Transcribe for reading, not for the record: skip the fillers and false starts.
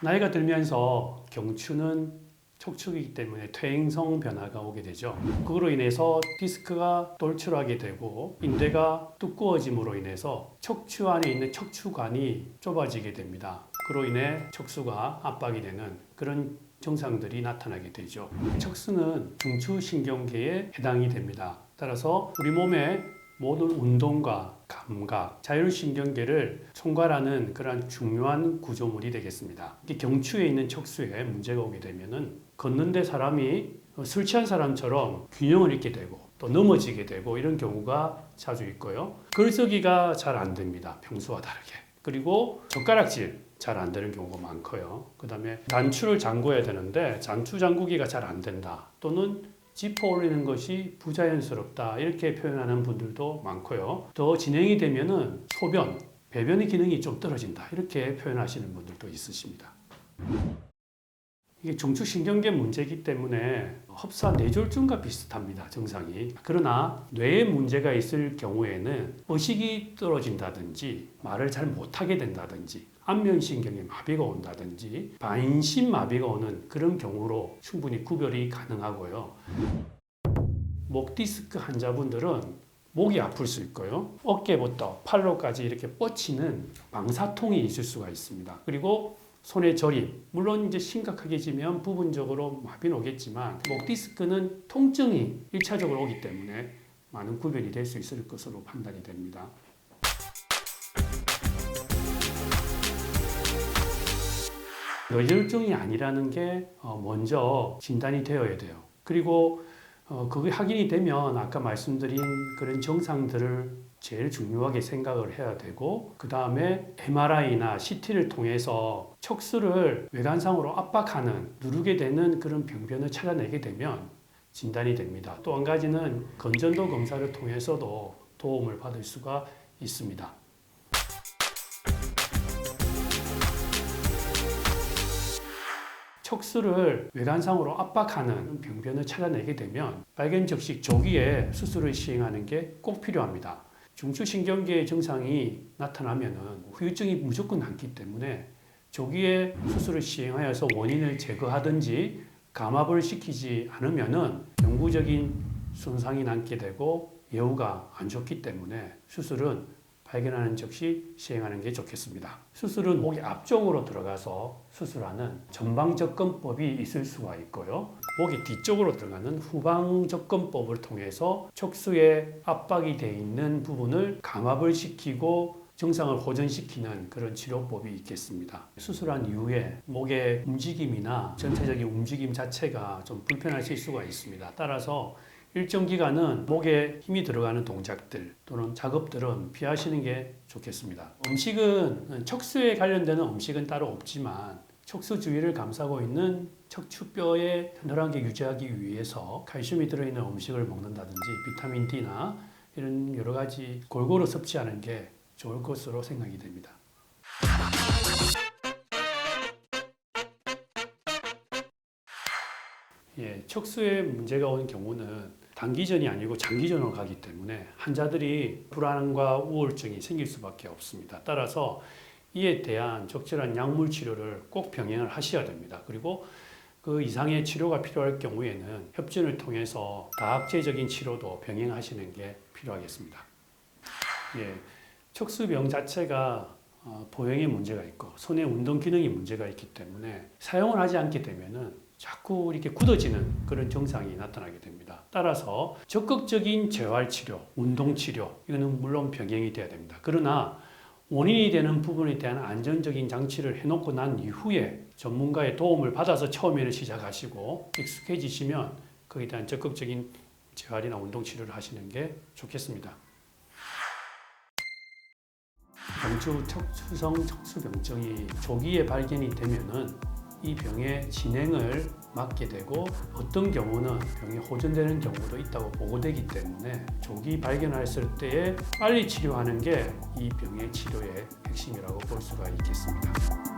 나이가 들면서 경추는 척추이기 때문에 퇴행성 변화가 오게 되죠. 그로 인해서 디스크가 돌출하게 되고 인대가 두꺼워짐으로 인해서 척추 안에 있는 척추관이 좁아지게 됩니다. 그로 인해 척수가 압박이 되는 그런 증상들이 나타나게 되죠. 척수는 중추신경계에 해당이 됩니다. 따라서 우리 몸의 모든 운동과 감각, 자율신경계를 총괄하는 그러한 중요한 구조물이 되겠습니다. 경추에 있는 척수에 문제가 오게 되면은 걷는데 사람이 술 취한 사람처럼 균형을 잃게 되고 또 넘어지게 되고 이런 경우가 자주 있고요. 글쓰기가 잘 안 됩니다. 평소와 다르게. 그리고 젓가락질 잘 안 되는 경우가 많고요. 그 다음에 단추를 잠궈야 되는데 단추 잠그기가 잘 안 된다. 또는 짚어 올리는 것이 부자연스럽다. 이렇게 표현하는 분들도 많고요. 더 진행이 되면은 소변, 배변의 기능이 좀 떨어진다. 이렇게 표현하시는 분들도 있으십니다. 이게 중추신경계 문제이기 때문에 흡사 뇌졸중과 비슷합니다. 증상이. 그러나 뇌에 문제가 있을 경우에는 의식이 떨어진다든지 말을 잘 못하게 된다든지 안면신경에 마비가 온다든지 반신 마비가 오는 그런 경우로 충분히 구별이 가능하고요. 목 디스크 환자분들은 목이 아플 수 있고요. 어깨부터 팔로까지 이렇게 뻗치는 방사통이 있을 수가 있습니다. 그리고 손의 저림, 물론 이제 심각하게 지면 부분적으로 마비는 오겠지만 목 디스크는 통증이 1차적으로 오기 때문에 많은 구별이 될 수 있을 것으로 판단이 됩니다. 뇌졸중이 아니라는 게 먼저 진단이 되어야 돼요. 그리고 그게 확인이 되면 아까 말씀드린 그런 증상들을 제일 중요하게 생각을 해야 되고 그 다음에 MRI나 CT를 통해서 척수를 외관상으로 압박하는 누르게 되는 그런 병변을 찾아내게 되면 진단이 됩니다. 또 한 가지는 건전도 검사를 통해서도 도움을 받을 수가 있습니다. 척수를 외관상으로 압박하는 병변을 찾아내게 되면 발견 즉시 조기에 수술을 시행하는 게 꼭 필요합니다. 중추신경계의 증상이 나타나면 후유증이 무조건 남기 때문에 조기에 수술을 시행하여서 원인을 제거하든지 감압을 시키지 않으면 영구적인 손상이 남게 되고 예후가 안 좋기 때문에 수술은 발견하는 즉시 시행하는 게 좋겠습니다. 수술은 목의 앞쪽으로 들어가서 수술하는 전방접근법이 있을 수가 있고요. 목의 뒤쪽으로 들어가는 후방접근법을 통해서 척수에 압박이 되어 있는 부분을 감압을 시키고 증상을 호전시키는 그런 치료법이 있겠습니다. 수술한 이후에 목의 움직임이나 전체적인 움직임 자체가 좀 불편하실 수가 있습니다. 따라서 일정 기간은 목에 힘이 들어가는 동작들 또는 작업들은 피하시는 게 좋겠습니다. 음식은 척수에 관련되는 음식은 따로 없지만 척수 주위를 감싸고 있는 척추뼈의 튼튼하게 유지하기 위해서 칼슘이 들어있는 음식을 먹는다든지 비타민 D나 이런 여러 가지 골고루 섭취하는 게 좋을 것으로 생각이 됩니다. 척수에 문제가 오는 경우는 단기전이 아니고 장기전으로 가기 때문에 환자들이 불안과 우울증이 생길 수밖에 없습니다. 따라서 이에 대한 적절한 약물 치료를 꼭 병행을 하셔야 됩니다. 그리고 그 이상의 치료가 필요할 경우에는 협진을 통해서 다학제적인 치료도 병행하시는 게 필요하겠습니다. 척수병 자체가 보행에 문제가 있고 손의 운동 기능이 문제가 있기 때문에 사용을 하지 않게 되면은 자꾸 이렇게 굳어지는 그런 증상이 나타나게 됩니다. 따라서 적극적인 재활치료, 운동치료 이거는 물론 병행이 돼야 됩니다. 그러나 원인이 되는 부분에 대한 안전적인 장치를 해놓고 난 이후에 전문가의 도움을 받아서 처음에는 시작하시고 익숙해지시면 거기에 대한 적극적인 재활이나 운동치료를 하시는 게 좋겠습니다. 경추 척추성 척수병증이 조기에 발견이 되면은 이 병의 진행을 막게 되고 어떤 경우는 병이 호전되는 경우도 있다고 보고되기 때문에 조기 발견했을 때에 빨리 치료하는 게 이 병의 치료의 핵심이라고 볼 수가 있겠습니다.